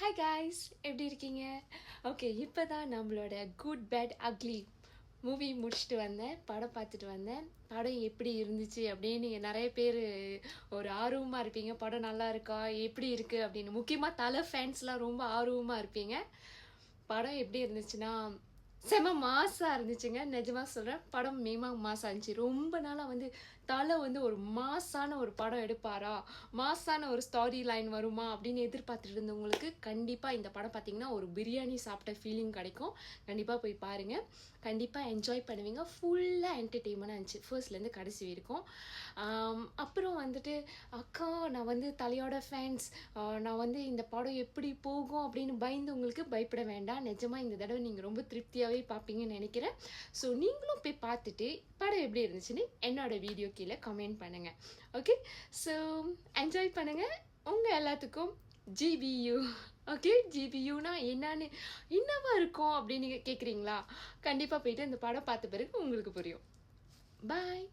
Hi guys, எப்படி இருக்கீங்க? Okay, இப்போ தான் நம்மளோட குட் பேட் அக்லி மூவி முடிச்சுட்டு வந்தேன். படம் பார்த்துட்டு வந்தேன். படம் எப்படி இருந்துச்சு அப்படின்னு நீங்கள் நிறைய பேர் ஒரு ஆர்வமாக இருப்பீங்க. படம் நல்லா இருக்கா, எப்படி இருக்குது அப்படின்னு. முக்கியமாக தலை ஃபேன்ஸ்லாம் ரொம்ப ஆர்வமாக இருப்பீங்க. படம் எப்படி இருந்துச்சுன்னா செம மாசாக இருந்துச்சுங்க. நிஜமாக சொல்கிறேன், படம் மாசாக இருந்துச்சு. ரொம்ப நாளாக வந்து தலை வந்து ஒரு மாசான ஒரு படம் எடுப்பாரா, மாசான ஒரு ஸ்டாரி லைன் வருமா அப்படின்னு எதிர்பார்த்துட்டு இருந்தவங்களுக்கு கண்டிப்பாக இந்த படம் பார்த்தீங்கன்னா ஒரு பிரியாணி சாப்பிட்ட ஃபீலிங் கிடைக்கும். கண்டிப்பாக போய் பாருங்கள், கண்டிப்பாக என்ஜாய் பண்ணுவீங்க. ஃபுல்லாக என்டர்டெயின்மெண்ட்டாக இருந்துச்சு ஃபர்ஸ்ட்லேருந்து கடைசி வரைக்கும். அப்புறம் வந்துட்டு அக்கா, நான் வந்து தலையோட ஃபேன்ஸ், நான் வந்து இந்த படம் எப்படி போகும் அப்படின்னு பயந்தவங்களுக்கு பயப்பட வேண்டாம். நிஜமாக இந்த தடவை நீங்கள் ரொம்ப திருப்தியாகவே பார்ப்பீங்கன்னு நினைக்கிறேன். ஸோ நீங்களும் போய் பார்த்துட்டு படம் எப்படி இருந்துச்சுன்னு என்னோட வீடியோ கீழே கமெண்ட் பண்ணுங்கள். ஓகே, ஸோ என்ஜாய் பண்ணுங்கள். உங்கள் எல்லாத்துக்கும் ஜிபியூ. ஓகே, ஜிபியூனா என்னவா இருக்கும் அப்படின்னு நீங்கள் கேட்குறீங்களா? கண்டிப்பாக போயிட்டு இந்த படம் பார்த்த பிறகு உங்களுக்கு புரியும். பாய்.